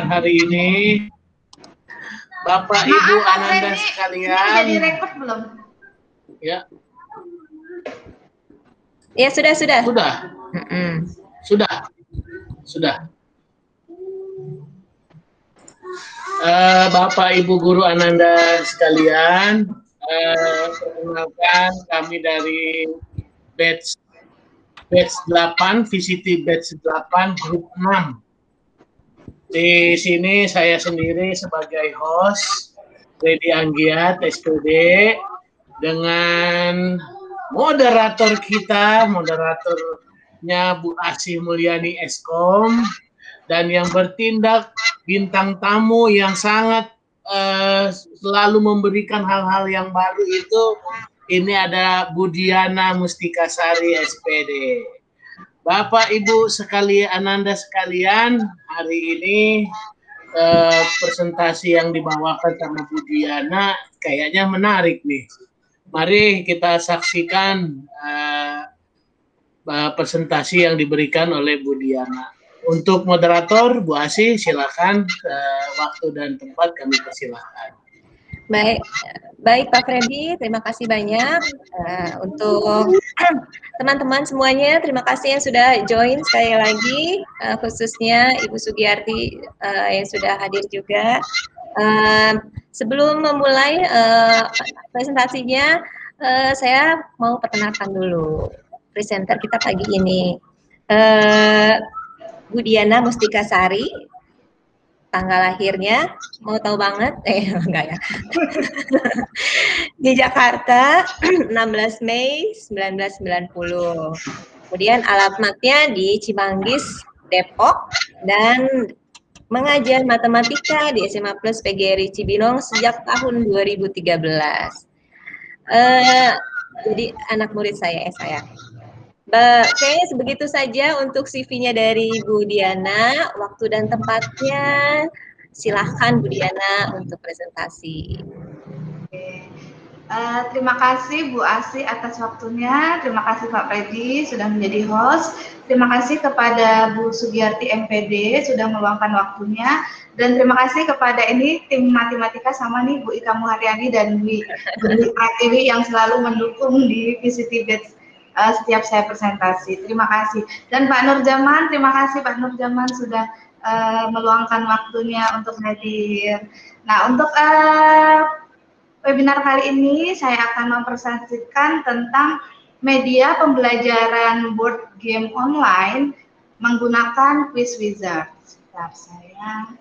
webinar hari ini. Bapak, Ibu, Ananda sekalian. Ini udah direkod belum? Ya. Ya, sudah. Sudah. Bapak, Ibu, Guru Ananda sekalian, perkenalkan kami dari batch 8, VCT batch 8, grup 6. Di sini saya sendiri sebagai host, Redi Anggiat, SPD, dengan moderatornya Bu Asih Mulyani Eskom, dan yang bertindak bintang tamu yang sangat selalu memberikan hal-hal yang baru itu, ini ada Bu Diana Mustikasari, SPD. Bapak, Ibu sekalian, Ananda sekalian, hari ini presentasi yang dibawakan sama Bu Diana kayaknya menarik nih. Mari kita saksikan presentasi yang diberikan oleh Bu Diana. Untuk moderator, Bu Asih, silakan, waktu dan tempat kami persilahkan. Baik Pak Freddy, terima kasih banyak untuk teman-teman semuanya. Terima kasih yang sudah join sekali lagi, khususnya Ibu Sugiyarti yang sudah hadir juga. Sebelum memulai presentasinya, saya mau perkenalkan dulu presenter kita pagi ini, Bu Diana Mustikasari. Tanggal lahirnya, mau tahu banget? Enggak ya. Di Jakarta, 16 Mei 1990. Kemudian alamatnya di Cimanggis, Depok, dan mengajar matematika di SMA Plus PGRI Cibinong sejak tahun 2013. Jadi anak murid saya. Kayaknya sebegitu saja untuk CV-nya dari Bu Diana. Waktu dan tempatnya, silahkan Bu Diana untuk presentasi. Terima kasih Bu Asih atas waktunya. Terima kasih Pak Freddy sudah menjadi host. Terima kasih kepada Bu Sugiyarti MPD sudah meluangkan waktunya. Dan terima kasih kepada ini tim matematika sama nih Bu Ika Muharyani dan Bu Pratiwi yang selalu mendukung di VCT Batch setiap saya presentasi. Terima kasih. Dan Pak Nurjaman, terima kasih Pak Nurjaman sudah meluangkan waktunya untuk hadir. Nah, untuk webinar kali ini saya akan mempresentasikan tentang media pembelajaran board game online menggunakan Quiz Wizard. Sebentar, saya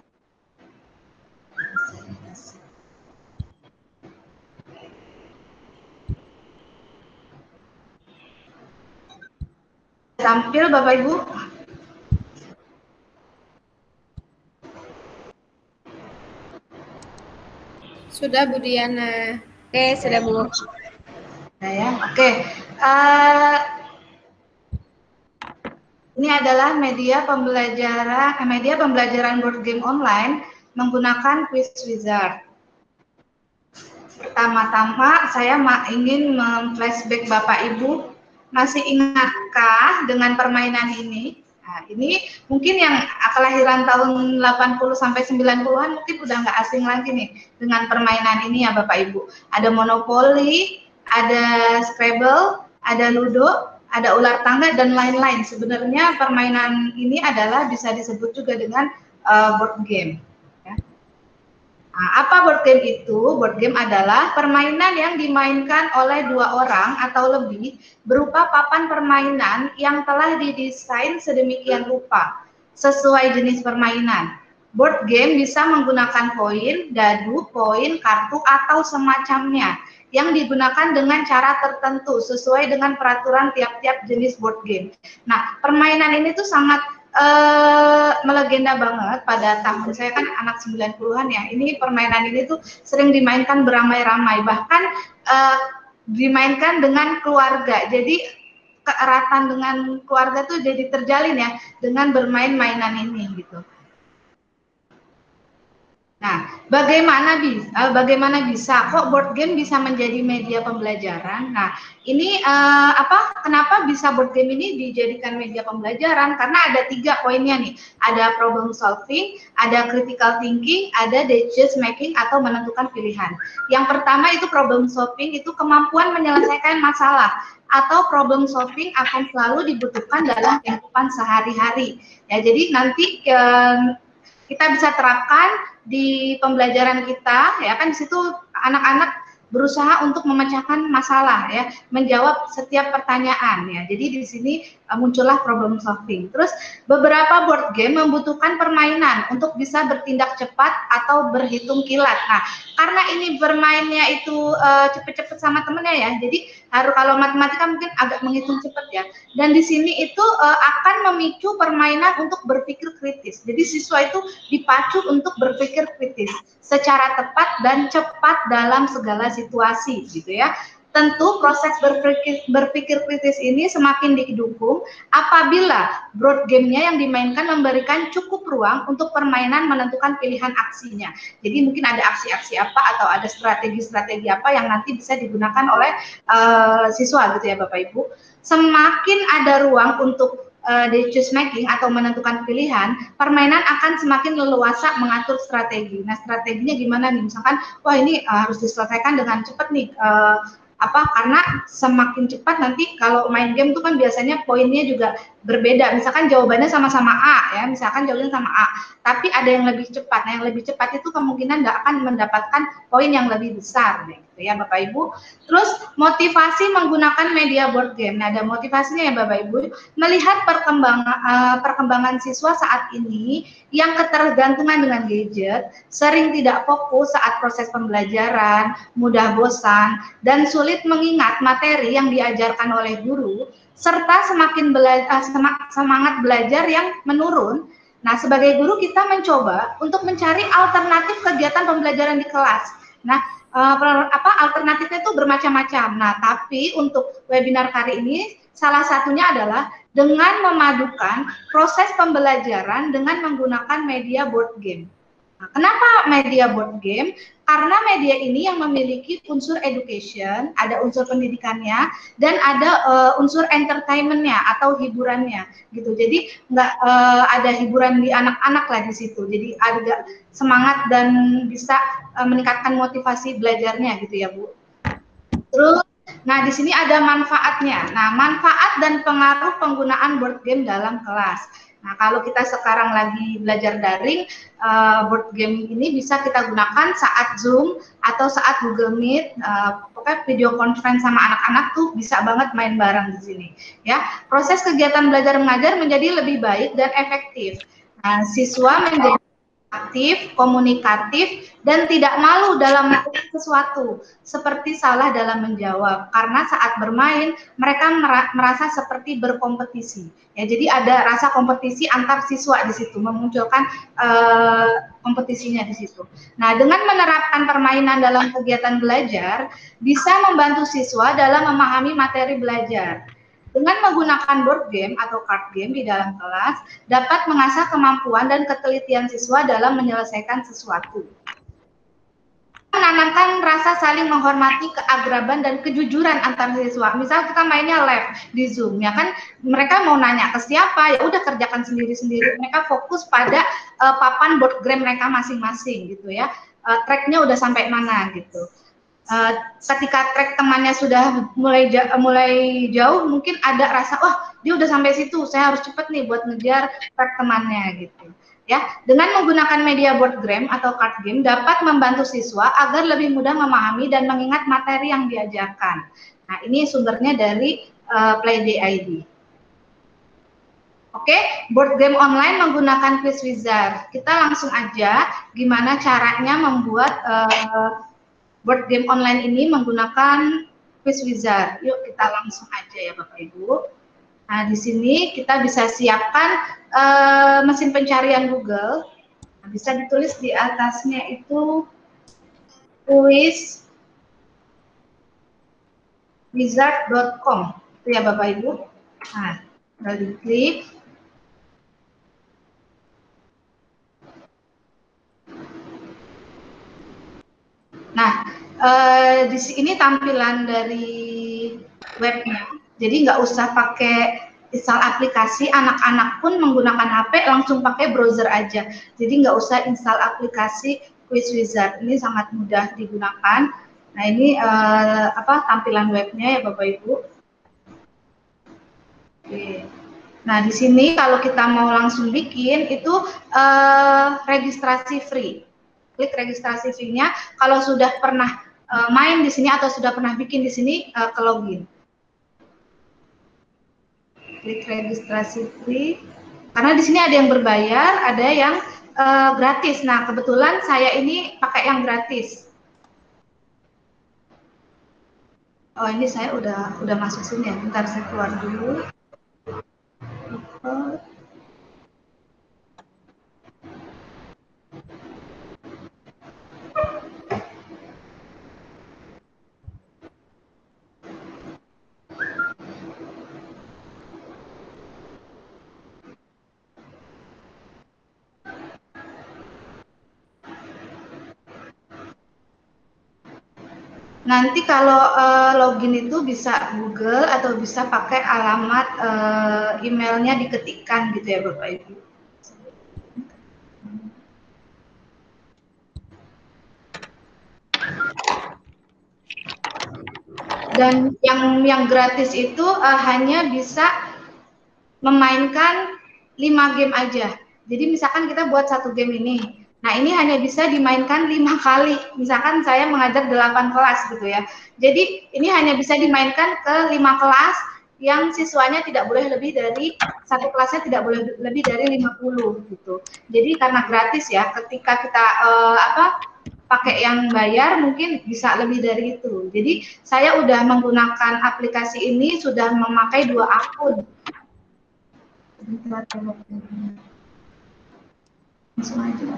tampil Bapak Ibu. Sudah Bu Diana. Oke, sudah Bu. Oke. Ini adalah media pembelajaran board game online menggunakan Quiz Wizard. Pertama-tama saya ingin flashback Bapak Ibu, masih ingatkah dengan permainan ini? Nah, ini mungkin yang kelahiran tahun 80 sampai 90-an mungkin udah nggak asing lagi nih dengan permainan ini ya Bapak Ibu. Ada Monopoly, ada Scrabble, ada Ludo, ada ular tangga dan lain-lain. Sebenarnya permainan ini adalah bisa disebut juga dengan board game. Nah, apa board game itu? Board game adalah permainan yang dimainkan oleh dua orang atau lebih berupa papan permainan yang telah didesain sedemikian rupa sesuai jenis permainan. Board game bisa menggunakan koin, dadu, koin, kartu, atau semacamnya yang digunakan dengan cara tertentu sesuai dengan peraturan tiap-tiap jenis board game. Nah, permainan ini tuh sangat melegenda banget pada tahun saya kan anak 90-an ya. Ini permainan ini tuh sering dimainkan beramai-ramai, bahkan dimainkan dengan keluarga. Jadi keeratan dengan keluarga tuh jadi terjalin ya dengan bermain mainan ini gitu. Nah, Bagaimana bisa kok board game bisa menjadi media pembelajaran? Nah, ini kenapa bisa board game ini dijadikan media pembelajaran? Karena ada 3 poinnya nih. Ada problem solving, ada critical thinking, ada decision making atau menentukan pilihan. Yang pertama itu problem solving, itu kemampuan menyelesaikan masalah atau problem solving akan selalu dibutuhkan dalam kehidupan sehari-hari. Ya, jadi nanti kita bisa terapkan di pembelajaran kita, ya kan di situ anak-anak berusaha untuk memecahkan masalah, ya, menjawab setiap pertanyaan, ya. Jadi di sini muncullah problem solving. Terus beberapa board game membutuhkan permainan untuk bisa bertindak cepat atau berhitung kilat. Nah, karena ini bermainnya itu cepet-cepet sama temennya, ya. Jadi kalau matematika mungkin agak menghitung cepat, ya. Dan di sini itu akan memicu permainan untuk berpikir kritis. Jadi siswa itu dipacu untuk berpikir kritis secara tepat dan cepat dalam segala situasi, gitu ya. Tentu proses berpikir kritis ini semakin didukung apabila board game-nya yang dimainkan memberikan cukup ruang untuk permainan menentukan pilihan aksinya. Jadi mungkin ada aksi-aksi apa atau ada strategi-strategi apa yang nanti bisa digunakan oleh siswa, gitu ya Bapak Ibu. Semakin ada ruang untuk decision making atau menentukan pilihan, permainan akan semakin leluasa mengatur strategi. Nah, strateginya gimana nih? Misalkan, wah ini harus diselesaikan dengan cepat nih. Karena semakin cepat nanti kalau main game itu kan biasanya poinnya juga berbeda. Misalkan jawabannya sama-sama A, ya, misalkan jawabannya sama A, tapi ada yang lebih cepat. Nah, yang lebih cepat itu kemungkinan nggak akan mendapatkan poin yang lebih besar, gitu ya Bapak Ibu. Terus motivasi menggunakan media board game. Nah, ada motivasinya ya Bapak Ibu. Melihat perkembangan siswa saat ini yang ketergantungan dengan gadget, sering tidak fokus saat proses pembelajaran, mudah bosan, dan sulit mengingat materi yang diajarkan oleh guru, serta semangat belajar yang menurun. Nah, sebagai guru kita mencoba untuk mencari alternatif kegiatan pembelajaran di kelas. Nah, alternatifnya itu bermacam-macam. Nah, tapi untuk webinar kali ini salah satunya adalah dengan memadukan proses pembelajaran dengan menggunakan media board game. Nah, kenapa media board game? Karena media ini yang memiliki unsur education, ada unsur pendidikannya, dan ada unsur entertainmentnya atau hiburannya, gitu. Jadi nggak ada hiburan di anak-anak lah di situ. Jadi ada semangat dan bisa meningkatkan motivasi belajarnya, gitu ya Bu. Terus, nah di sini ada manfaatnya. Nah, manfaat dan pengaruh penggunaan board game dalam kelas. Nah, kalau kita sekarang lagi belajar daring, board game ini bisa kita gunakan saat Zoom atau saat Google Meet, pokoknya video conference sama anak-anak tuh bisa banget main bareng di sini. Ya, proses kegiatan belajar mengajar menjadi lebih baik dan efektif. Nah, siswa menjadi aktif, komunikatif, dan tidak malu dalam melakukan sesuatu, seperti salah dalam menjawab. Karena saat bermain, mereka merasa seperti berkompetisi. Ya, jadi ada rasa kompetisi antar siswa di situ, memunculkan kompetisinya di situ. Nah, dengan menerapkan permainan dalam kegiatan belajar, bisa membantu siswa dalam memahami materi belajar. Dengan menggunakan board game atau card game di dalam kelas, dapat mengasah kemampuan dan ketelitian siswa dalam menyelesaikan sesuatu. Menanamkan rasa saling menghormati, keagraban, dan kejujuran antar siswa. Misal kita mainnya live di Zoom, ya kan, mereka mau nanya ke siapa, ya udah kerjakan sendiri-sendiri. Mereka fokus pada papan board game mereka masing-masing, gitu ya. Tracknya udah sampai mana, gitu. Ketika track temannya sudah mulai jauh, mungkin ada rasa, wah dia udah sampai situ, saya harus cepet nih buat ngejar track temannya, gitu ya. Dengan menggunakan media board game atau card game dapat membantu siswa agar lebih mudah memahami dan mengingat materi yang diajarkan. Nah, ini sumbernya dari Play.id. Oke, board game online menggunakan Quiz Wizard. Kita langsung aja gimana caranya membuat board game online ini menggunakan Quiz Wizard. Yuk kita langsung aja ya Bapak Ibu. Nah, di sini kita bisa siapkan mesin pencarian Google. Nah, bisa ditulis di atasnya itu quizwizard.com. Itu ya Bapak Ibu. Nah, tinggal diklik. Nah, di sini tampilan dari webnya. Jadi nggak usah pakai install aplikasi, anak-anak pun menggunakan HP langsung pakai browser aja. Jadi nggak usah install aplikasi Quiz Wizard. Ini sangat mudah digunakan. Nah, ini tampilan webnya ya Bapak Ibu. Oke. Nah, di sini kalau kita mau langsung bikin itu registrasi free. Klik registrasi free-nya. Kalau sudah pernah main di sini atau sudah pernah bikin di sini, ke login. Klik registrasi free. Karena di sini ada yang berbayar, ada yang gratis. Nah, kebetulan saya ini pakai yang gratis. Oh, ini saya udah masuk sini ya. Bentar saya keluar dulu. Nanti kalau login itu bisa Google atau bisa pakai alamat emailnya diketikkan gitu ya Bapak Ibu. Dan yang gratis itu hanya bisa memainkan 5 game aja. Jadi misalkan kita buat satu game ini. Nah, ini hanya bisa dimainkan 5 kali. Misalkan saya mengajar 8 kelas gitu ya. Jadi ini hanya bisa dimainkan ke 5 kelas yang siswanya tidak boleh lebih dari satu kelasnya tidak boleh lebih dari 50 gitu. Jadi karena gratis ya, ketika kita pakai yang bayar mungkin bisa lebih dari itu. Jadi saya udah menggunakan aplikasi ini sudah memakai 2 akun. Langsung aja.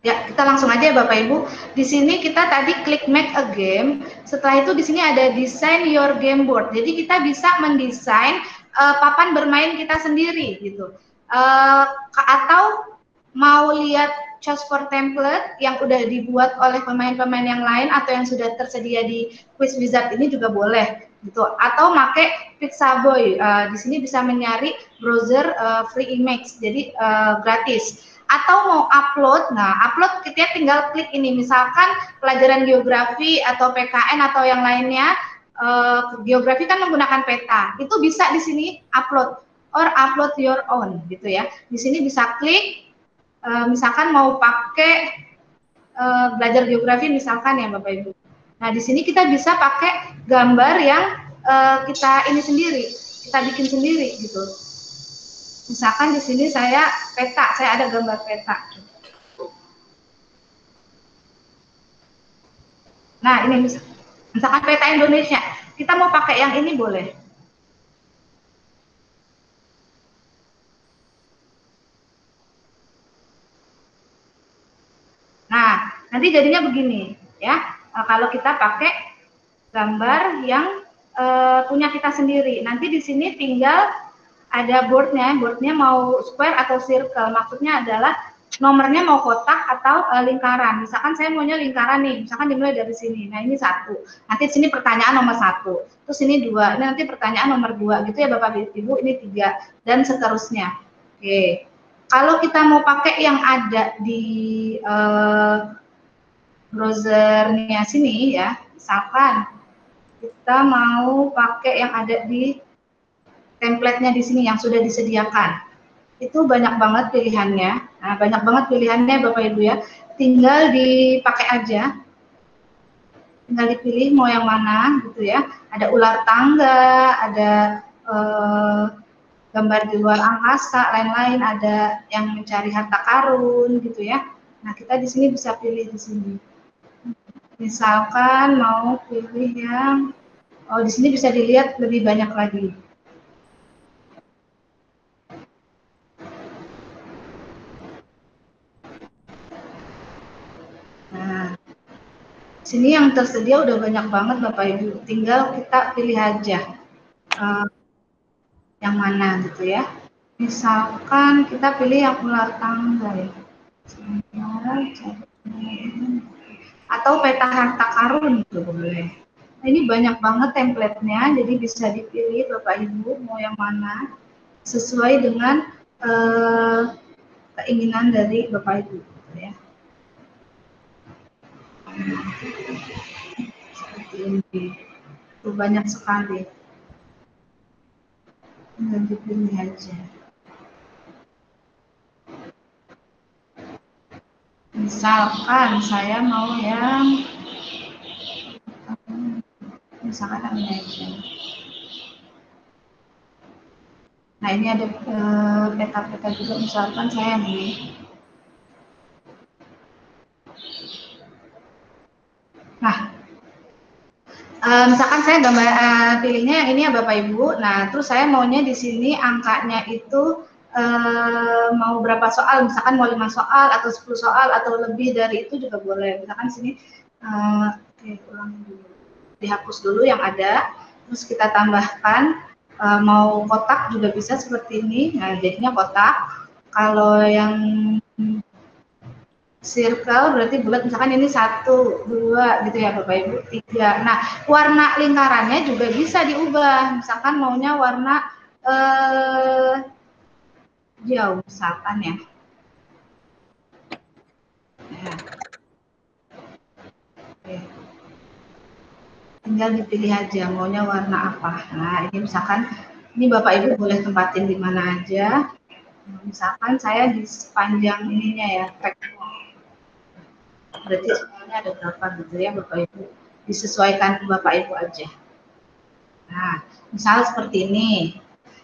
Ya, kita langsung aja ya Bapak Ibu. Di sini kita tadi klik make a game. Setelah itu di sini ada design your game board. Jadi kita bisa mendesain papan bermain kita sendiri gitu. Atau mau lihat choose for template yang udah dibuat oleh pemain-pemain yang lain atau yang sudah tersedia di Quiz Wizard ini juga boleh gitu. Atau pakai Pixabay. Di sini bisa mencari browser free image. Jadi gratis. Atau mau upload, nah upload kita tinggal klik ini, misalkan pelajaran geografi atau PKN atau yang lainnya, geografi kan menggunakan peta, itu bisa di sini upload or upload your own gitu ya. Di sini bisa klik, misalkan mau pakai belajar geografi misalkan ya Bapak Ibu. Nah di sini kita bisa pakai gambar yang kita ini sendiri, kita bikin sendiri gitu. Misalkan di sini saya peta, saya ada gambar peta. Nah, ini misalkan peta Indonesia. Kita mau pakai yang ini boleh. Nah, nanti jadinya begini, ya. Kalau kita pakai gambar yang punya kita sendiri. Nanti di sini tinggal ada boardnya mau square atau circle. Maksudnya adalah nomornya mau kotak atau lingkaran. Misalkan saya maunya lingkaran nih, misalkan dimulai dari sini. Nah ini 1. Nanti di sini pertanyaan nomor 1. Terus ini 2. Ini nanti pertanyaan nomor 2. Gitu ya Bapak Ibu. Ini 3 dan seterusnya. Oke. Kalau kita mau pakai yang ada di browsernya sini ya, misalkan kita mau pakai yang ada di template-nya di sini yang sudah disediakan. Itu banyak banget pilihannya. Nah, banyak banget pilihannya Bapak Ibu ya. Tinggal dipakai aja. Tinggal dipilih mau yang mana gitu ya. Ada ular tangga, ada gambar di luar angkasa, lain-lain, ada yang mencari harta karun gitu ya. Nah, kita di sini bisa pilih di sini. Misalkan mau pilih yang di sini bisa dilihat lebih banyak lagi. Nah, sini yang tersedia udah banyak banget Bapak Ibu, tinggal kita pilih aja yang mana gitu ya. Misalkan kita pilih yang ular tangga ya. Atau peta harta karun itu boleh. Nah, ini banyak banget template-nya, jadi bisa dipilih Bapak Ibu mau yang mana sesuai dengan keinginan dari Bapak Ibu ya. Seperti ini. Itu banyak sekali. Tinggal dipilih aja. Misalkan saya mau yang misalkan ini aja. Nah ini ada peta-peta juga, misalkan saya ini. Nah, misalkan saya gambar pilihnya yang ini ya Bapak Ibu. Nah, terus saya maunya di sini angkanya itu mau berapa soal? Misalkan mau 5 soal atau 10 soal atau lebih dari itu juga boleh. Misalkan sini oke, ulang dulu. Dihapus dulu yang ada, terus kita tambahkan mau kotak juga bisa seperti ini. Nah, jadinya kotak. Kalau yang circle berarti bulat, misalkan ini 1, 2 gitu ya Bapak Ibu, 3. Nah, warna lingkarannya juga bisa diubah. Misalkan maunya warna hijau misalkan ya. Nah, oke. Tinggal dipilih aja maunya warna apa. Nah, ini misalkan ini Bapak Ibu boleh tempatin di mana aja. Misalkan saya di sepanjang ininya ya, berarti soalnya ada berapa gitu ya Bapak Ibu, disesuaikan Bapak Ibu aja. Nah, misal seperti ini.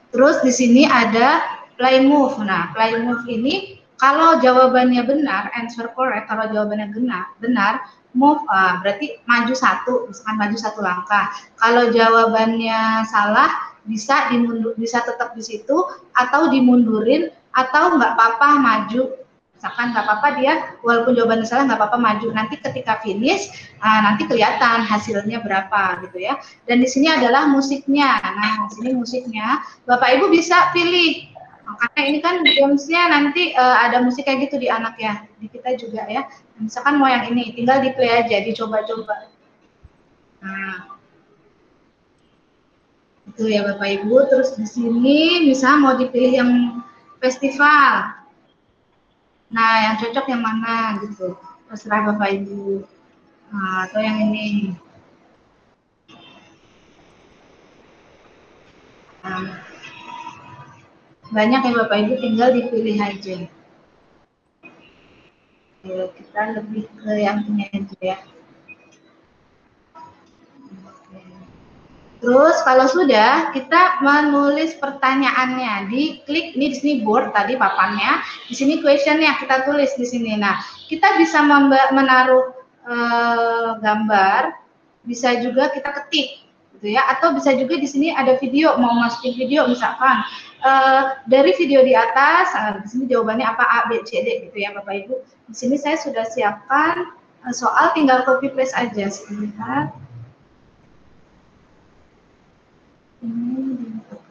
Terus di sini ada play move. Nah, play move ini kalau jawabannya benar, answer correct, kalau jawabannya benar, move berarti maju 1, misalkan maju 1 langkah. Kalau jawabannya salah, bisa tetap di situ atau dimundurin atau nggak apa-apa maju. Misalkan nggak apa-apa dia, walaupun jawabannya salah nggak apa-apa maju. Nanti ketika finish, nanti kelihatan hasilnya berapa gitu ya. Dan di sini adalah musiknya. Nah, di sini musiknya, Bapak Ibu bisa pilih. Karena ini kan gamesnya nanti ada musik kayak gitu di anak ya, di kita juga ya. Misalkan mau yang ini, tinggal di play aja, dicoba-coba. Nah, itu ya Bapak Ibu. Terus di sini, misal mau dipilih yang festival. Nah, yang cocok yang mana gitu, terserah Bapak Ibu. Nah, atau yang ini. Nah, banyak ya Bapak Ibu, tinggal dipilih aja. Kita lebih ke yang ini aja ya. Terus kalau sudah, kita menulis pertanyaannya. Diklik ini di sini board tadi papannya, di sini questionnya kita tulis di sini. Nah, kita bisa menaruh gambar, bisa juga kita ketik, gitu ya. Atau bisa juga di sini ada video, mau masukin video misalkan dari video di atas. Di sini jawabannya apa, A, B, C, D, gitu ya Bapak Ibu. Di sini saya sudah siapkan soal, tinggal copy paste aja sebentar. Ini oke,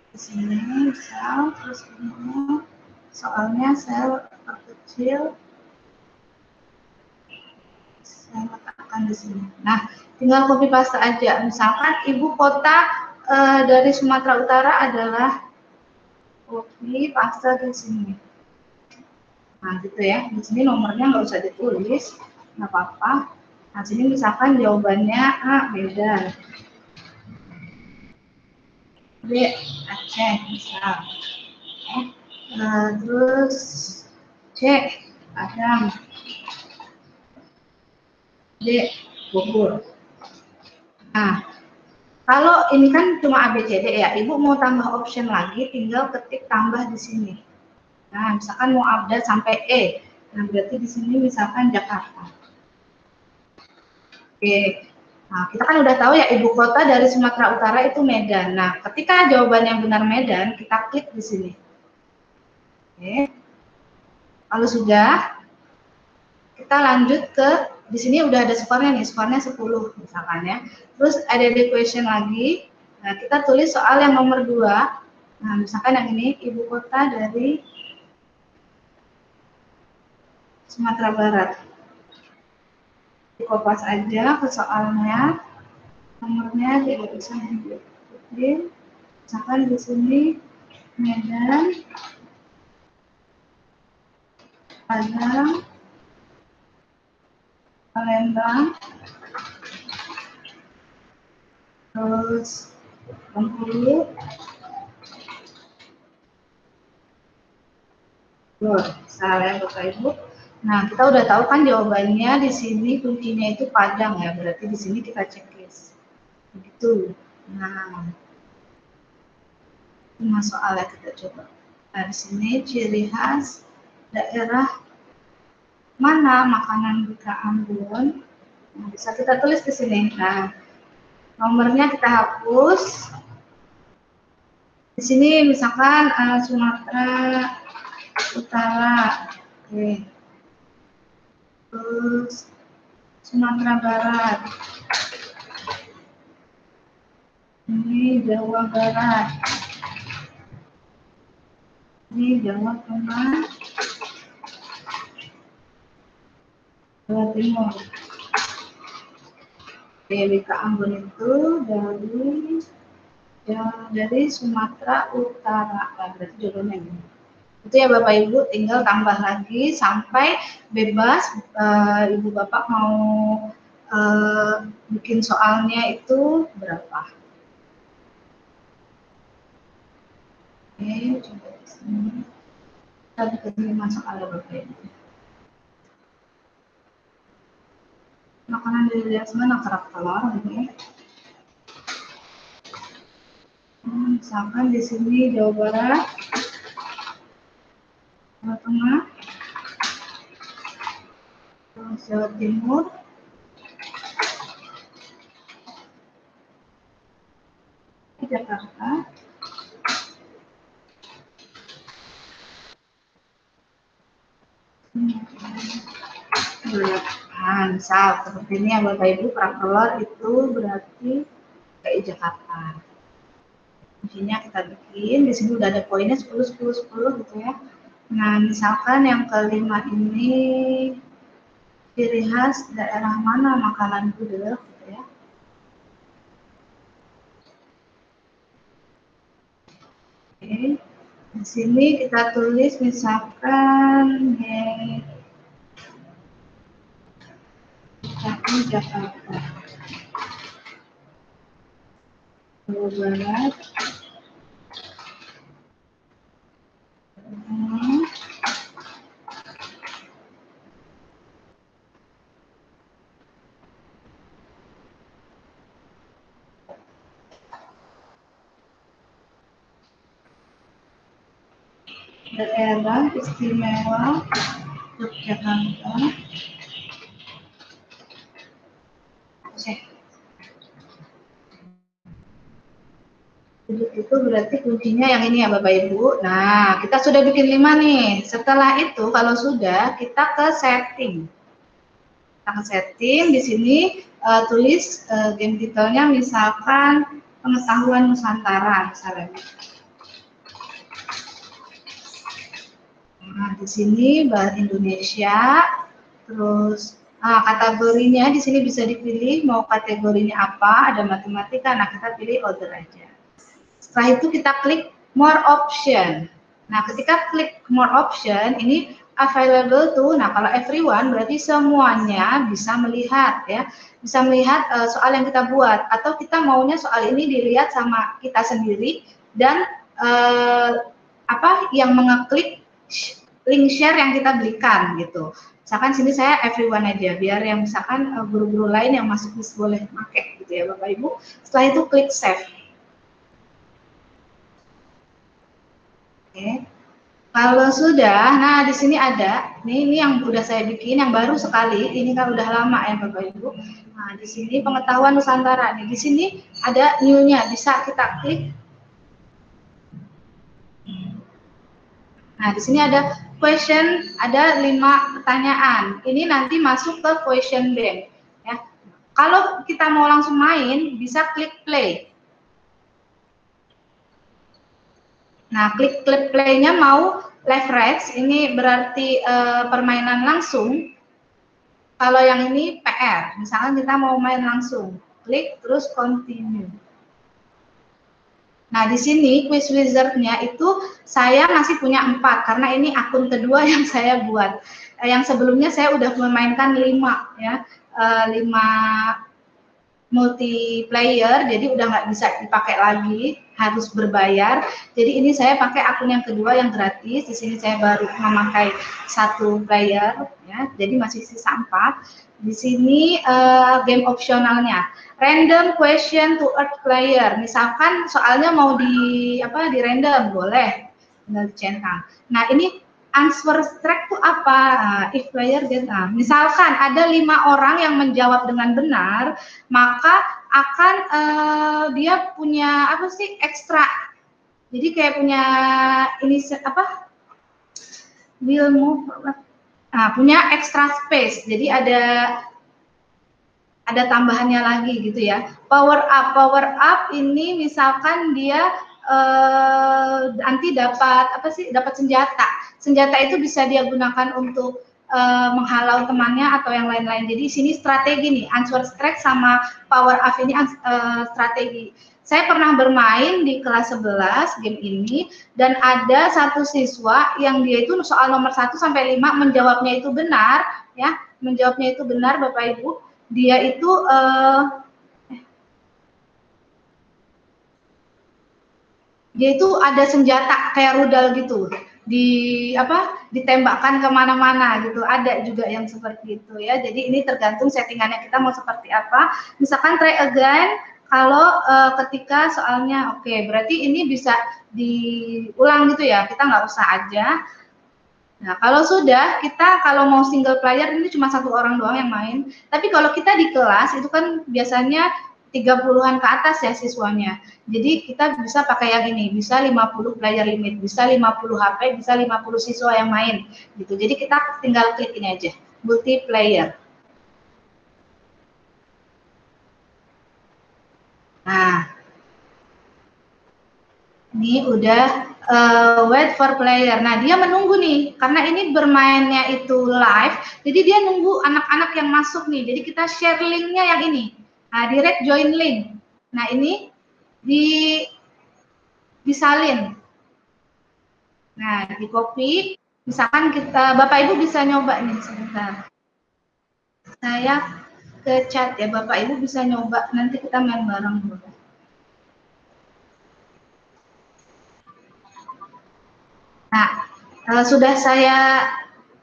di sini misal, terus ini soalnya saya perkecil, saya letakkan di sini. Nah, tinggal copy paste aja. Misalkan ibu kota dari Sumatera Utara adalah, copy paste di sini. Nah, gitu ya. Di sini nomornya nggak usah ditulis, nggak apa-apa. Nah, sini misalkan jawabannya A, beda. B, Aceh, misal. Terus C, Padang. D, Bogor. Nah, kalau ini kan cuma A, B, C, D ya. Ibu mau tambah option lagi, tinggal ketik tambah di sini. Nah, misalkan mau update sampai E. Nah, berarti di sini misalkan Jakarta. Oke. Nah, kita kan udah tahu ya ibu kota dari Sumatera Utara itu Medan. Nah, ketika jawabannya benar Medan, kita klik di sini. Oke. Kalau sudah, kita lanjut ke, di sini udah ada skornya nih, skornya 10 misalkan ya. Terus ada the question lagi, nah kita tulis soal yang nomor 2. Nah misalkan yang ini, ibu kota dari Sumatera Barat. Dikopas aja ke soalnya, nomornya tidak bisa diikutin. Misalkan di sini Medan, Padang, Palembang, terus Bengkulu, salah ya Bapak Ibu. Nah, kita udah tahu kan jawabannya di sini kuncinya itu Padang ya, berarti di sini kita checklist. Begitu. Nah, ini soalnya kita coba. Nah, di sini ciri khas daerah mana makanan buka Ambon. Nah, bisa kita tulis di sini. Nah, nomornya kita hapus. Di sini misalkan Sumatera Utara. Oke. Terus Sumatera Barat, ini Jawa Barat, ini Jawa Tengah, Jawa Timur. DWK Ambon itu dari Sumatera Utara, berarti jodohnya ini. Itu ya Bapak Ibu, tinggal tambah lagi sampai bebas. Ibu Bapak mau bikin soalnya itu berapa? Oke, coba di sini. Kita bikin 5 soal ya Bapak Ibu. Makanan dari daerah mana? Kerak telur gitu ya. Misalkan di sini Jawa Barat, Jawa Tengah, terus Jawa Timur, Jakarta, misal seperti ini ya Bapak Ibu, kerak telur itu berarti DKI Jakarta. Kuncinya kita bikin, di sini udah ada poinnya 10, 10, 10 gitu ya. Nah, misalkan yang kelima ini ciri khas daerah mana makanan gudeg gitu ya. Oke. Di sini kita tulis misalkan DKI Jakarta, Jawa Barat, Daerah Istimewa Yogyakarta. Itu berarti kuncinya yang ini ya Bapak Ibu. Nah, kita sudah bikin 5 nih. Setelah itu kalau sudah, kita ke setting. Kita ke setting, di sini tulis game titelnya misalkan pengetahuan Nusantara misalnya. Nah, di sini bahasa Indonesia, terus kategorinya di sini bisa dipilih mau kategorinya apa, ada matematika, nah kita pilih order aja. Setelah itu kita klik more option. Nah, ketika klik more option, ini available to, nah kalau everyone berarti semuanya bisa melihat ya, bisa melihat soal yang kita buat, atau kita maunya soal ini dilihat sama kita sendiri dan yang mengeklik link share yang kita berikan gitu. Misalkan sini saya everyone aja, biar yang misalkan guru-guru lain yang masuk boleh pakai gitu ya Bapak Ibu. Setelah itu klik save. Oke. Kalau sudah, nah di sini ada, ini yang udah saya bikin, yang baru sekali, ini kan udah lama ya Bapak Ibu. Nah di sini pengetahuan Nusantara, nih di sini ada new-nya, bisa kita klik. Nah, di sini ada question, ada 5 pertanyaan. Ini nanti masuk ke question bank. Ya. Kalau kita mau langsung main, bisa klik play. Nah, klik play-nya mau live race, ini berarti permainan langsung. Kalau yang ini PR, misalnya kita mau main langsung, klik terus continue. Nah, di sini quiz wizard-nya itu saya masih punya 4 karena ini akun kedua yang saya buat. Yang sebelumnya saya udah memainkan 5 ya, 5 multiplayer, jadi udah nggak bisa dipakai lagi, harus berbayar. Jadi ini saya pakai akun yang kedua yang gratis. Di sini saya baru memakai 1 player, ya. Jadi masih sisa 4. Di sini game opsionalnya, random question to earth player. Misalkan soalnya mau di random, boleh, tinggal dicentang. Nah ini answer track itu apa? If player get, misalkan ada 5 orang yang menjawab dengan benar, maka akan dia punya ekstra. Jadi kayak punya ini will move, punya extra space. Jadi ada tambahannya lagi gitu ya. Power up ini misalkan dia nanti dapat senjata. Senjata itu bisa dia gunakan untuk menghalau temannya atau yang lain-lain. Jadi sini strategi nih, answer track sama power up ini strategi. Saya pernah bermain di kelas 11 game ini, dan ada satu siswa yang dia itu soal nomor 1 sampai 5 menjawabnya itu benar, ya, menjawabnya itu benar Bapak Ibu. Dia itu ada senjata kayak rudal gitu, ditembakkan kemana-mana gitu. Ada juga yang seperti itu ya. Jadi ini tergantung settingannya kita mau seperti apa. Misalkan try again, kalau ketika soalnya oke, berarti ini bisa diulang gitu ya, kita nggak usah aja. Nah, kalau sudah, kita kalau mau single player ini cuma 1 orang doang yang main. Tapi kalau kita di kelas itu kan biasanya 30-an ke atas ya siswanya. Jadi kita bisa pakai yang ini, bisa 50 player limit, bisa 50 HP, bisa 50 siswa yang main gitu. Jadi kita tinggal klik ini aja, multiplayer. Nah, ini udah wait for player. Nah, dia menunggu nih, karena ini bermainnya itu live, jadi dia nunggu anak-anak yang masuk nih. Jadi kita share linknya yang ini. Nah, direct join link. Nah, ini disalin. Nah, di copy. Misalkan Bapak Ibu bisa nyoba nih sebentar. Saya ke chat ya, Bapak Ibu bisa nyoba. Nanti kita main bareng dulu. Nah, sudah saya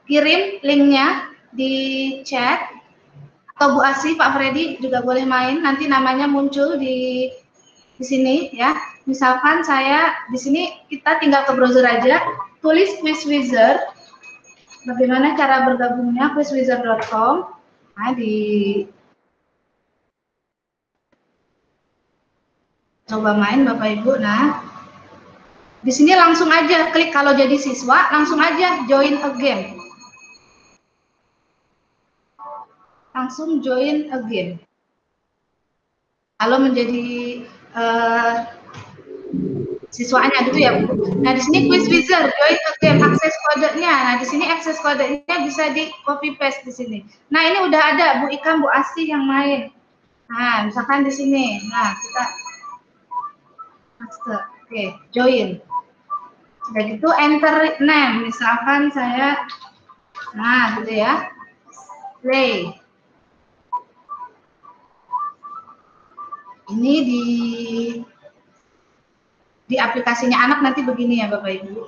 kirim linknya di chat, atau Bu Asih, Pak Freddy juga boleh main. Nanti namanya muncul di sini ya. Misalkan saya di sini, kita tinggal ke browser aja, tulis quiz wizard. Bagaimana cara bergabungnya, quizwizard.com. Nah, coba main Bapak Ibu. Nah, di sini langsung aja klik, kalau jadi siswa langsung aja join a game. Langsung join a game. Kalau menjadi siswanya gitu ya Bu. Nah, di sini quiz wizard, join a game, akses kodenya. Nah, di sini akses kodenya bisa di copy paste di sini. Nah, ini udah ada Bu Ika, Bu Asih yang main. Nah, misalkan di sini. Nah, kita oke, join. Udah gitu enter name, misalkan saya, nah gitu ya, play. Ini di aplikasinya anak nanti begini ya Bapak Ibu.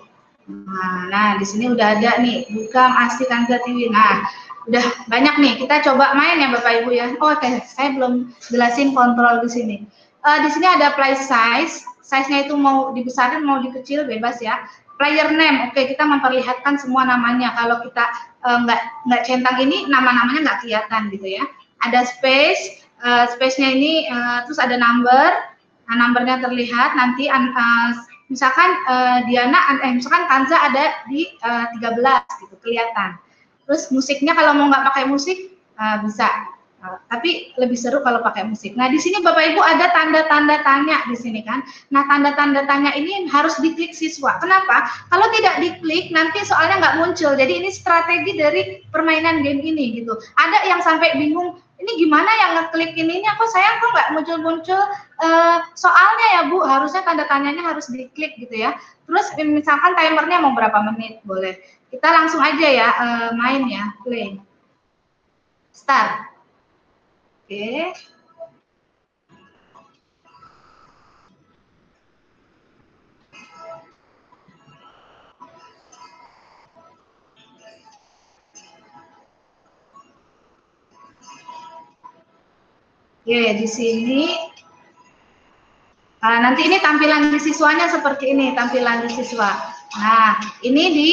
Nah, di sini udah ada nih, buka Asih Kanza TV. Nah, udah banyak nih, kita coba main ya Bapak Ibu ya. Oh, oke, saya belum jelasin kontrol di sini. Di sini ada play size-nya itu mau dibesarin, mau dikecil, bebas ya. Player name, oke, kita memperlihatkan semua namanya. Kalau kita nggak centang ini, nama-namanya nggak kelihatan gitu ya. Ada space-nya ini, terus ada number. Nah, numbernya terlihat, nanti misalkan misalkan Kanza ada di 13 gitu kelihatan. Terus musiknya kalau mau nggak pakai musik bisa. Tapi lebih seru kalau pakai musik. Nah, di sini Bapak Ibu ada tanda-tanda tanya di sini kan. Nah, tanda-tanda tanya ini harus diklik siswa. Kenapa? Kalau tidak diklik, nanti soalnya nggak muncul. Jadi ini strategi dari permainan game ini gitu. Ada yang sampai bingung, ini gimana yang ngeklik ini kok saya kok nggak muncul-muncul soalnya ya Bu, harusnya tanda tanyanya harus diklik gitu ya. Terus misalkan timernya mau berapa menit, boleh. Kita langsung aja ya main ya, play. Start. Oke. Oke, di sini nanti ini tampilan di siswanya seperti ini, tampilan di siswa. Nah, ini di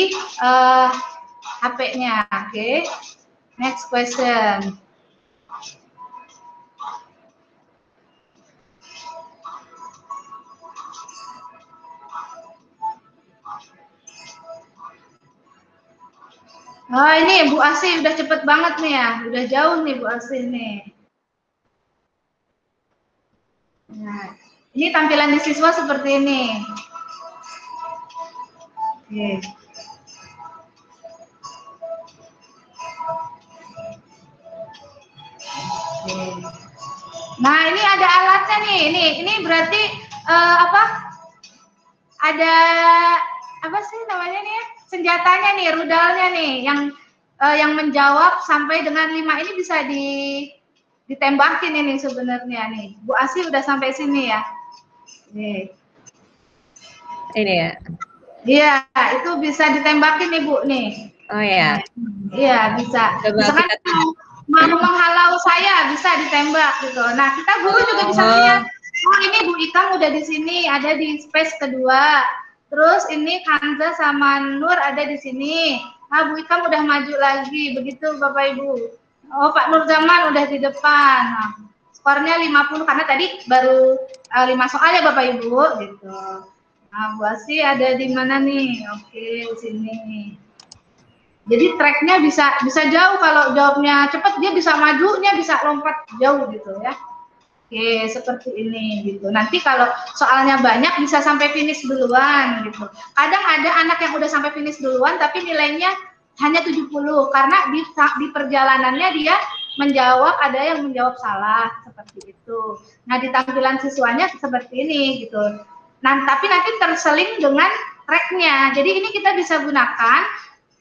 HP-nya. Oke. Next question. Oh, ini Bu Asih udah cepet banget nih ya, udah jauh nih Bu Asih nih. Nah, ini tampilan di siswa seperti ini. Oke. Nah, ini ada alatnya nih. Ini berarti ada apa sih namanya nih ya? Senjatanya nih, rudalnya nih yang menjawab sampai dengan 5 ini bisa ditembakin ini sebenarnya nih. Bu Asih udah sampai sini ya. Nih. Ini ya. Iya, itu bisa ditembakin nih Bu nih. Oh ya. Iya, bisa. Misalkan mau menghalau saya bisa ditembak gitu. Nah, kita guru juga bisa lihat. Oh, ini Bu Ikang udah di sini, ada di space kedua. Terus ini Kanza sama Nur ada di sini. Nah, Bu Ikang udah maju lagi. Begitu Bapak Ibu. Oh, Pak Nur Zaman udah di depan. Nah, skornya 50 karena tadi baru 5 soal ya Bapak Ibu gitu. Nah, Bu Asih ada di mana nih? Oke, di sini. Jadi tracknya bisa jauh, kalau jawabnya cepat dia bisa maju, dia bisa lompat jauh gitu ya. Oke, seperti ini gitu. Nanti kalau soalnya banyak bisa sampai finish duluan gitu. Kadang ada anak yang udah sampai finish duluan tapi nilainya hanya 70 karena di perjalanannya dia ada yang menjawab salah seperti itu. Nah, di tampilan siswanya seperti ini gitu. Nah, tapi nanti terseling dengan tracknya. Jadi ini kita bisa gunakan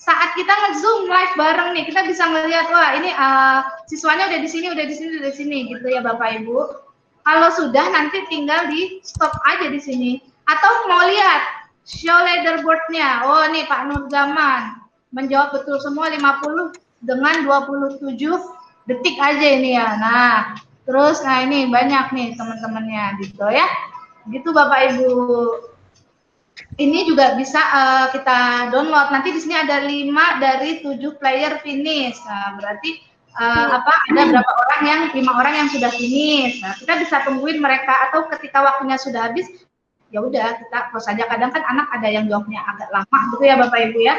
saat kita nge-zoom live bareng nih, kita bisa melihat wah ini siswanya udah di sini gitu ya Bapak Ibu. Kalau sudah nanti tinggal di stop aja di sini. Atau mau lihat show leaderboard-nya. Oh nih Pak Nur Zaman menjawab betul semua 50 dengan 27 detik aja ini ya. Nah, terus ini banyak nih teman-temannya gitu ya. Gitu Bapak Ibu. Ini juga bisa kita download. Nanti di sini ada 5 dari 7 player finish. Nah, berarti ada berapa orang 5 orang yang sudah finish. Nah, kita bisa tungguin mereka atau ketika waktunya sudah habis, ya udah kita close saja. Kadang kan anak ada yang jawabnya agak lama gitu ya Bapak Ibu ya.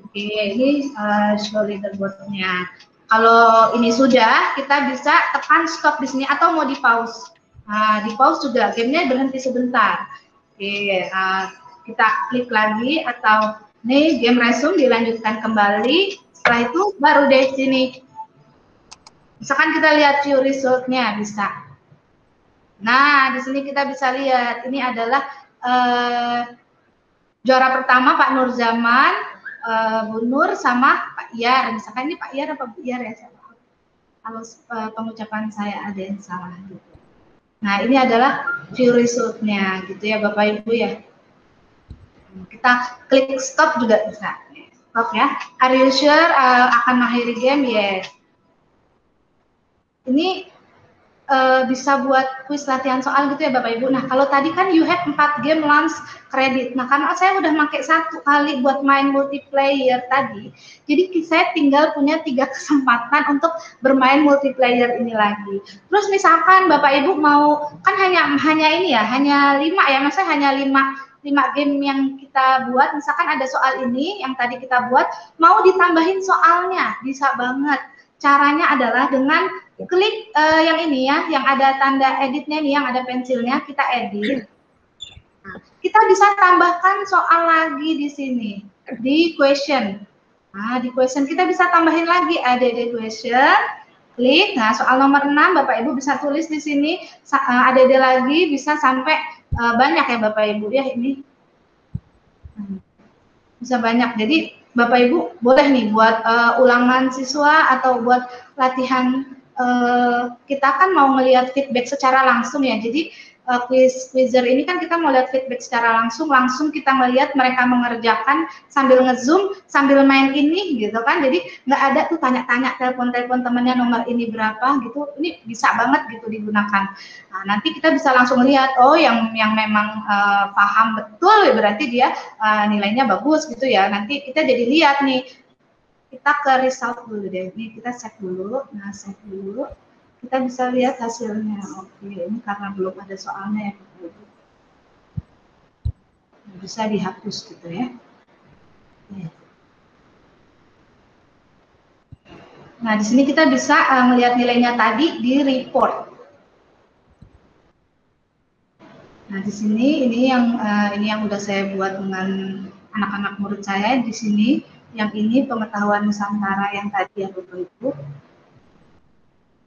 Oke, ini show leaderboard-nya. Kalau ini sudah, kita bisa tekan stop di sini atau mau di pause. Nah, di pause juga gamenya berhenti sebentar. Oke, kita klik lagi atau nih game resume dilanjutkan kembali. Setelah itu baru deh sini. Misalkan kita lihat view result-nya bisa. Nah, di sini kita bisa lihat ini adalah juara pertama Pak Nur Zaman, Bu Nur sama Pak Iyar. Misalkan ini Pak Iyar apa Bu Iyar ya? Kalau pengucapan saya ada yang salah gitu. Nah, ini adalah view result-nya gitu ya Bapak Ibu ya. Kita klik stop juga bisa. Stop ya. Are you sure akan mengakhiri game? Yes. Ini bisa buat kuis latihan soal gitu ya Bapak Ibu. Nah, kalau tadi kan you have 4 game launch kredit. Nah, karena saya udah pakai 1 kali buat main multiplayer tadi, jadi saya tinggal punya 3 kesempatan untuk bermain multiplayer ini lagi. Terus misalkan Bapak Ibu mau, kan hanya ini ya, hanya 5 ya, maksudnya hanya 5 game yang kita buat, misalkan ada soal ini yang tadi kita buat, mau ditambahin soalnya, bisa banget. Caranya adalah dengan klik yang ini ya, yang ada tanda editnya nih, yang ada pensilnya, kita edit. Kita bisa tambahkan soal lagi di sini, di question. Nah, di question kita bisa tambahin lagi, ada di question. Klik, nah soal nomor 6 Bapak Ibu bisa tulis di sini, ada lagi bisa sampai banyak ya Bapak Ibu ya ini. Bisa banyak, jadi Bapak Ibu boleh nih buat ulangan siswa atau buat latihan, kita kan mau melihat feedback secara langsung ya, jadi quizzer ini kan kita mau lihat feedback secara langsung kita melihat mereka mengerjakan sambil ngezoom, sambil main ini gitu kan, jadi nggak ada tuh tanya-tanya, telepon temennya nomor ini berapa gitu, ini bisa banget gitu digunakan. Nah, nanti kita bisa langsung lihat, oh yang memang paham betul berarti dia nilainya bagus gitu ya, nanti kita jadi lihat nih, kita ke result dulu deh, ini kita cek dulu, nah cek dulu, kita bisa lihat hasilnya. Oke, ini karena belum ada soalnya ya, bisa dihapus gitu ya. Nah, di sini kita bisa melihat nilainya tadi di report. Nah, di sini ini yang udah saya buat dengan anak-anak murid saya di sini. Yang ini pengetahuan Nusantara yang tadi ya Bapak Ibu.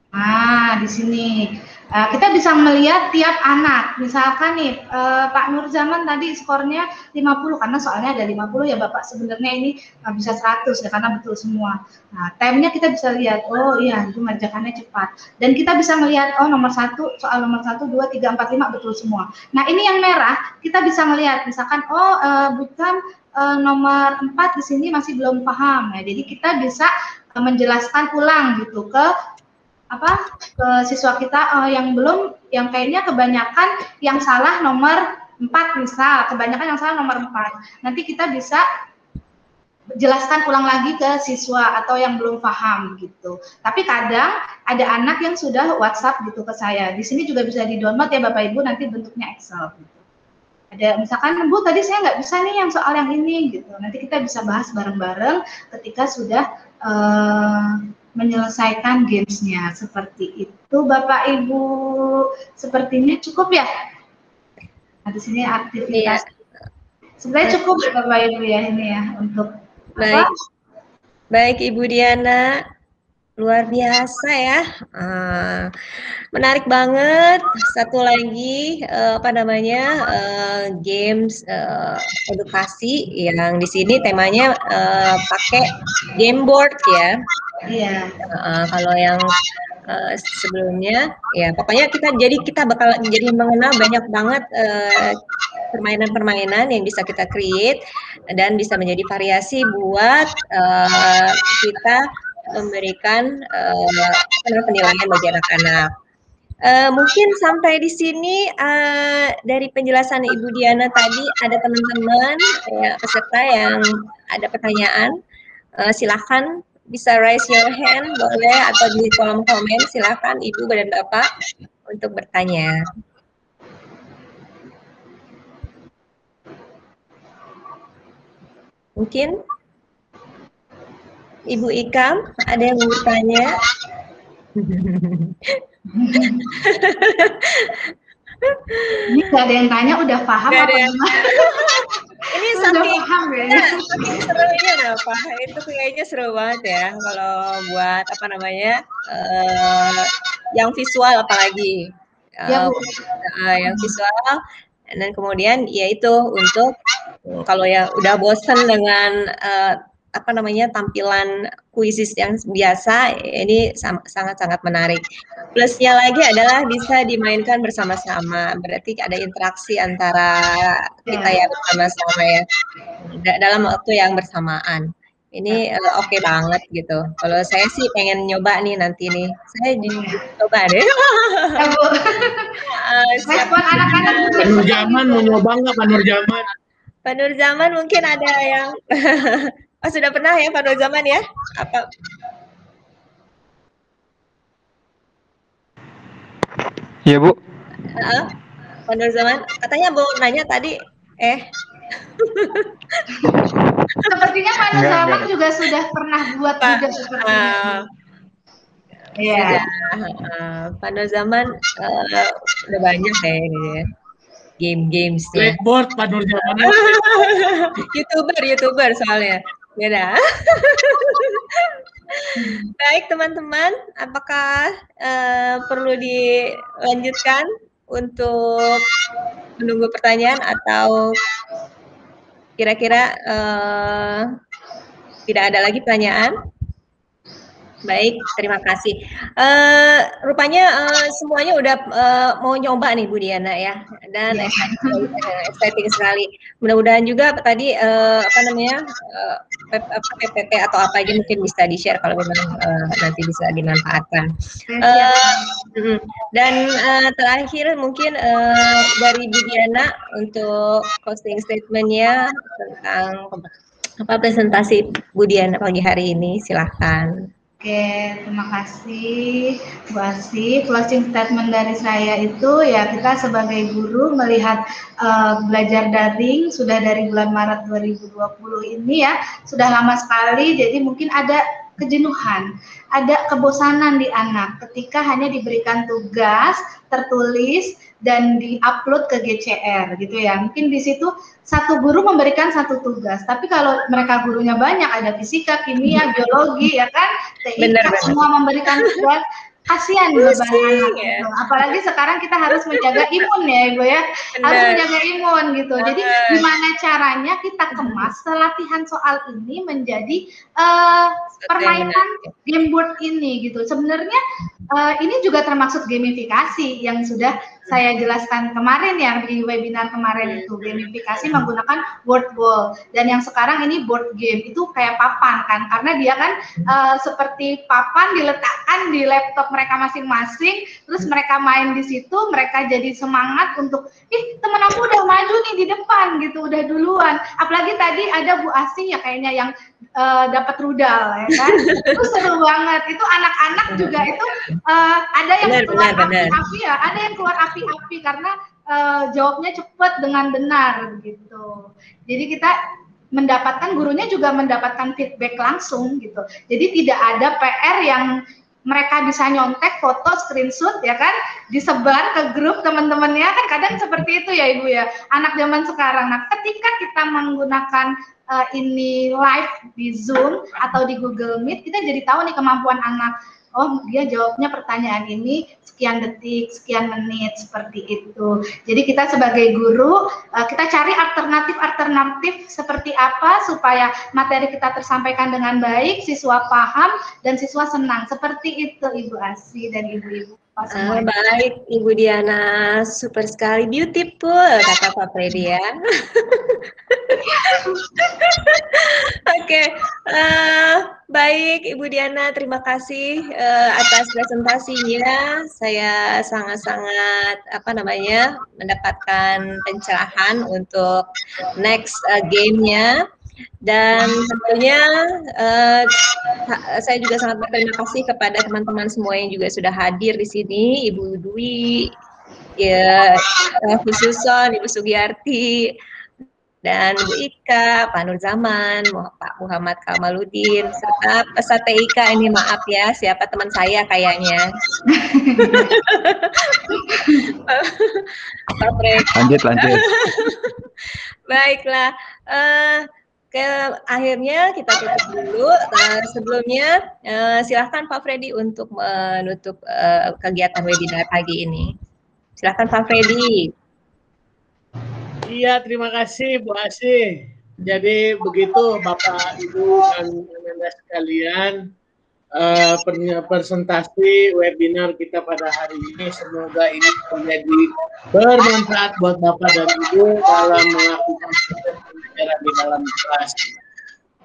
Nah, di sini kita bisa melihat tiap anak. Misalkan nih Pak Nurzaman tadi skornya 50 karena soalnya ada 50 ya Bapak. Sebenarnya ini bisa 100 ya karena betul semua. Nah, time-nya kita bisa lihat. Oh iya, itu mengerjakannya cepat. Dan kita bisa melihat soal nomor 1, 2, 3, 4, 5 betul semua. Nah, ini yang merah kita bisa melihat misalkan bukan nomor 4 di sini masih belum paham. Nah, jadi kita bisa menjelaskan ulang gitu ke siswa kita yang belum, yang kayaknya kebanyakan yang salah nomor 4 misal, kebanyakan yang salah nomor 4. Nanti kita bisa jelaskan ulang lagi ke siswa atau yang belum paham gitu. Tapi kadang ada anak yang sudah WhatsApp gitu ke saya. Di sini juga bisa di-download ya Bapak Ibu, nanti bentuknya Excel gitu. Ada misalkan, Bu tadi saya nggak bisa nih yang soal yang ini gitu. Nanti kita bisa bahas bareng-bareng ketika sudah menyelesaikan gamesnya. Seperti itu Bapak Ibu. Sepertinya cukup ya. Nah, di sini aktivitas. Sebenarnya cukup ya Bapak Ibu ya ini ya untuk Baik Ibu Diana, luar biasa ya. Menarik banget. Satu lagi games edukasi yang di sini temanya pakai game board ya. Iya. Kalau yang sebelumnya ya pokoknya kita bakal jadi mengenal banyak banget permainan-permainan yang bisa kita create dan bisa menjadi variasi buat kita memberikan penilaian bagi anak-anak. Mungkin sampai di sini dari penjelasan Ibu Diana tadi ada teman-teman peserta yang ada pertanyaan, silakan bisa raise your hand boleh atau di kolom komen, silakan Ibu dan Bapak untuk bertanya. Mungkin Ibu Ikam ada yang mau bertanya? Ini nggak ada yang tanya udah paham apa gimana? Ini saking serunya apa? Itu kayaknya seru banget ya kalau buat yang visual apalagi yang visual. Dan kemudian yaitu untuk kalau ya udah bosan dengan tampilan kuisis yang biasa, ini sangat-sangat menarik. Plusnya lagi adalah bisa dimainkan bersama-sama, berarti ada interaksi antara kita ya bersama-sama ya, dalam waktu yang bersamaan. Ini oke banget gitu. Kalau saya sih pengen nyoba nih nanti nih, saya coba deh. Respon anak-anak Pak Nurzaman mau nyoba nggak Pak Nurzaman? Pak Nurzaman mungkin ada yang sudah pernah ya Pak Nurzaman ya? Apa? Iya Bu. Pak Nurzaman katanya mau nanya tadi Sepertinya Pak Nur Zaman juga sudah pernah buat juga seperti itu. Sudah, Pak Nur Zaman udah banyak ya game-gamesnya. Blackboard Pak Nur Zaman. YouTuber soalnya. Beda. Baik teman-teman, apakah perlu dilanjutkan untuk menunggu pertanyaan atau kira-kira tidak ada lagi pertanyaan? Baik, terima kasih. Rupanya semuanya udah mau nyoba nih Bu Diana ya, dan exciting sekali. Mudah-mudahan juga tadi PPT atau apa aja mungkin bisa di-share kalau memang nanti bisa dimanfaatkan. Dan terakhir mungkin dari Bu Diana untuk closing statement-nya tentang presentasi Bu Diana pagi hari ini, silahkan. Oke, terima kasih Bu Asi. Closing statement dari saya itu ya, kita sebagai guru melihat belajar daring sudah dari bulan Maret 2020 ini ya, sudah lama sekali, jadi mungkin ada kejenuhan, ada kebosanan di anak ketika hanya diberikan tugas tertulis dan diupload ke GCR gitu ya. Mungkin di situ satu guru memberikan satu tugas, tapi kalau mereka gurunya banyak, ada fisika, kimia, biologi ya kan, TIK, semua memberikan tugas, kasihan beban anak gitu. Apalagi sekarang kita harus menjaga imun ya Ibu ya, harus menjaga imun gitu. Jadi gimana caranya kita kemas latihan soal ini menjadi permainan game board ini gitu. Sebenarnya ini juga termasuk gamifikasi yang sudah saya jelaskan kemarin ya di webinar kemarin itu, gamifikasi menggunakan word wall, dan yang sekarang ini board game itu kayak papan kan, karena dia kan seperti papan diletakkan di laptop mereka masing-masing, terus mereka main di situ, mereka jadi semangat untuk temen aku udah maju nih di depan gitu, udah duluan. Apalagi tadi ada Bu Asi ya kayaknya yang dapat rudal ya kan, itu seru banget. Itu anak-anak juga itu ada yang keluar api-api ya, ada yang keluar api-api karena jawabnya cepat dengan benar gitu. Jadi kita mendapatkan, gurunya juga mendapatkan feedback langsung gitu. Jadi tidak ada PR yang mereka bisa nyontek foto, screenshot ya kan, disebar ke grup teman-temannya kan, kadang seperti itu ya Ibu ya, anak zaman sekarang. Nah, ketika kita menggunakan ini live di Zoom atau di Google Meet, kita jadi tahu nih kemampuan anak. Oh, dia jawabnya pertanyaan ini sekian detik, sekian menit, seperti itu. Jadi kita sebagai guru, kita cari alternatif-alternatif seperti apa supaya materi kita tersampaikan dengan baik, siswa paham, dan siswa senang. Seperti itu Ibu Asi dan Ibu-Ibu. Baik, Ibu Diana, super sekali, beautiful, kata Pak Freddy ya. Oke, baik Ibu Diana, terima kasih atas presentasinya. Saya sangat-sangat mendapatkan pencerahan untuk next game-nya. Dan tentunya saya juga sangat berterima kasih kepada teman-teman semua yang juga sudah hadir di sini, Ibu Dwi, ya, Bu Suson, Ibu Sugiyarti, dan Bu Ika, Pak Nur Zaman, Pak Muhammad Kamaludin, serta peserta TIK ini, maaf ya, siapa teman saya kayaknya. Pak Fred. Lanjut. Baiklah. Akhirnya kita tutup dulu. Sebelumnya silahkan Pak Freddy untuk menutup kegiatan webinar pagi ini. Silahkan Pak Freddy. Iya, terima kasih Bu Asi. Jadi begitu Bapak, Ibu, dan Anda sekalian, presentasi webinar kita pada hari ini. Semoga ini menjadi bermanfaat buat Bapak dan Ibu dalam melakukan pembelajaran di dalam kelas.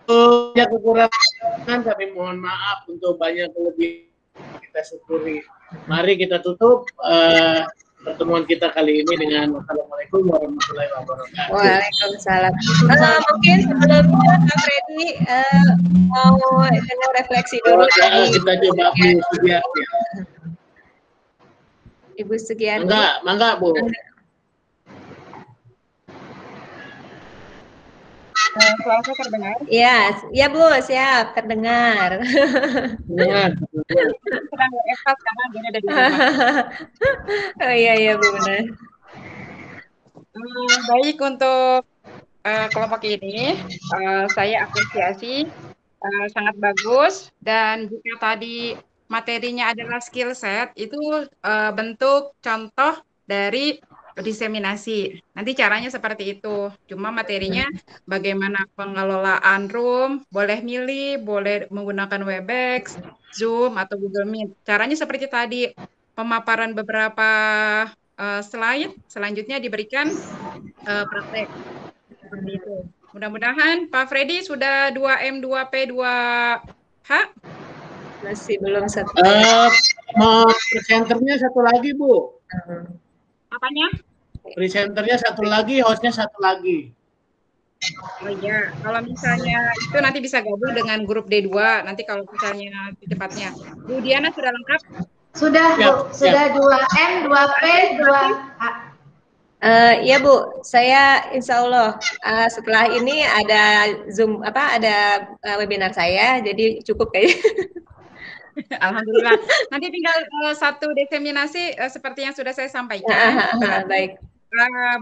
Banyak kekurangan, kami mohon maaf. Untuk banyak kelebihan kita syukuri. Mari kita tutup pertemuan kita kali ini dengan Assalamualaikum warahmatullahi wabarakatuh. Waalaikumsalam. Mungkin sebelumnya Pak Freddy mau refleksi dulu. Kita coba Bu Sugiyarti. Ibu Sugiyarti. Mangga Bu. suara saya terdengar? Iya, ya Bu, siap, terdengar. Dengar. Sedang WFH sekarang, dia ada di rumah. Oh iya Bu, benar. Baik, untuk kelompok ini, saya apresiasi sangat bagus. Dan jika tadi materinya adalah skill set, itu bentuk contoh dari diseminasi. Nanti caranya seperti itu. Cuma materinya bagaimana pengelolaan room, boleh milih, boleh menggunakan Webex, Zoom, atau Google Meet. Caranya seperti tadi, pemaparan beberapa slide, selanjutnya diberikan praktek. Seperti itu. Mudah-mudahan Pak Freddy sudah 2M, 2P, 2H. Masih belum satu. Mau presenternya satu lagi, Bu. Apanya? Presenternya satu lagi, hostnya satu lagi. Oh iya, kalau misalnya itu nanti bisa gabung dengan grup D2, nanti kalau misalnya cepatnya. Bu Diana sudah lengkap? Sudah, Bu. Sudah 2M, 2P, 2H. Ya Bu, saya insya Allah setelah ini ada Zoom ada webinar saya, jadi cukup kayaknya. Alhamdulillah. Nanti tinggal satu diseminasi seperti yang sudah saya sampaikan. Baik.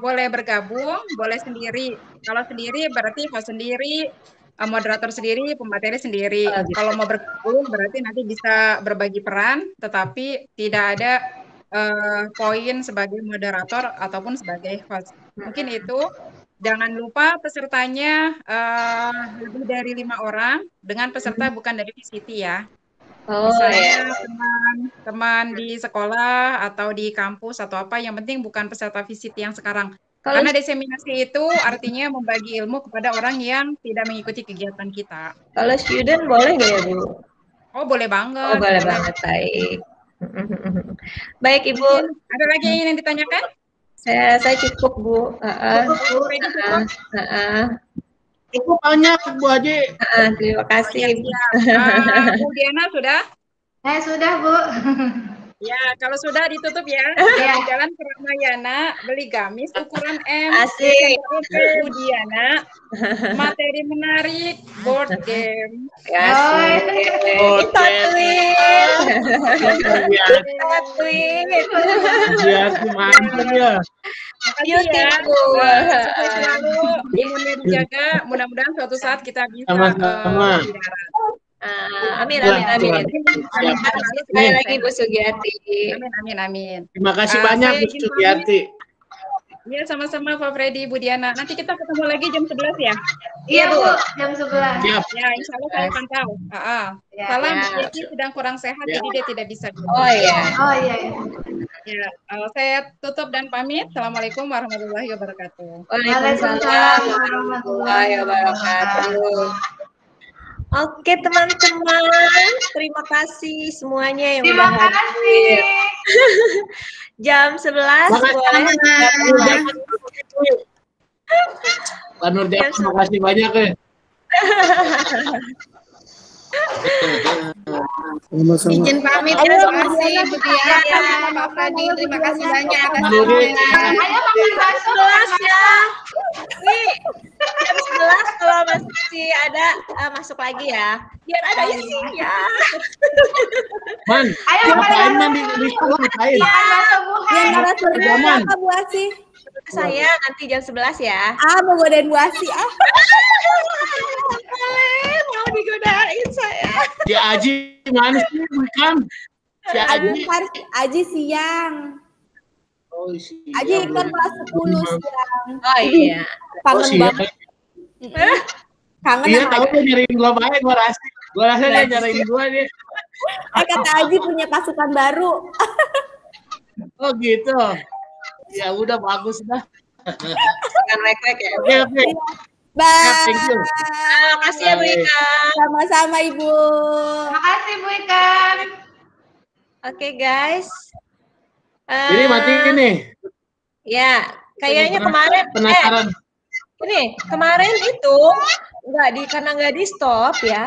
Boleh bergabung, boleh sendiri. Kalau sendiri berarti host sendiri, moderator sendiri, pemateri sendiri. Oh, gitu. Kalau mau bergabung berarti nanti bisa berbagi peran, tetapi tidak ada poin sebagai moderator ataupun sebagai host. Mungkin itu. Jangan lupa pesertanya lebih dari 5 orang dengan peserta bukan dari VCT ya. Misalnya teman-teman di sekolah atau di kampus atau apa, yang penting bukan peserta VCT yang sekarang. Karena diseminasi itu artinya membagi ilmu kepada orang yang tidak mengikuti kegiatan kita. Kalau student boleh nggak ya Bu? Oh boleh banget. Oh boleh banget, baik. Baik Ibu. Ada lagi yang ingin ditanyakan? Saya cukup Bu. Cukup banyak Bu Haji. Terima kasih. Bu Diana sudah? Saya sudah, Bu. Ya, kalau sudah ditutup ya. Jalan ke Ramayana, beli gamis ukuran M. Asik. Bu Diana, materi menarik, board game. Asik. Mantap ya. Makasih ya. Sukses selalu, imunnya dijaga. Mudah-mudahan suatu saat kita bisa sama-sama. Amin. Terima kasih sekali lagi Bu Sugiyarti. Amin. Terima kasih banyak Bu Sugiyarti. Iya, sama-sama Pak Freddy, Bu Diana. Nanti kita ketemu lagi jam 11 ya? Iya, Bu. Jam 11. Siap. Ya, insya Allah saya pantau. Salam, Yeti sedang kurang sehat, jadi dia tidak bisa. Oh iya. Ya, saya tutup dan pamit. Assalamualaikum warahmatullahi wabarakatuh. Waalaikumsalam warahmatullahi wabarakatuh. Oke teman-teman, terima kasih semuanya yang udah hadir. Jam 11 boleh. Pak Nurjana, terima kasih banyak ya. Izin pamit ya, terima kasih Bu Diana, Pak Freddy, terima kasih banyak atas waktunya. Ayo makan bakso. 11 ya. Nih, jam 11 kalau masih ada masuk lagi ya. Biar ada isinya. Man, ayo ngapain man di ngapain? Yang narasumbernya apa Bu Asi? Saya nanti jam 11 ya. Mau godain Bu Asi Mau digodain saya. Si Aji mana sih? Bukan. Si Aji. Aji siang. Oh, siang. Aji kan kelas 10 siang. Oh iya. Kangen banget. Kangen Iya, tahu dia nyariin gua baik, gua rasa dia nyariin gua dia. Kata Aji punya pasukan baru. Oh gitu. Ya udah bagus dah. Bukan rek-rek ya. Oke. Bye. Thank you. Makasih ya Bu Ika. Sama-sama Ibu. Makasih Bu Ika. Oke guys. Jadi mati ini. Ya, kayaknya kemarin. Penasaran. Ini kemarin itu karena nggak di stop ya.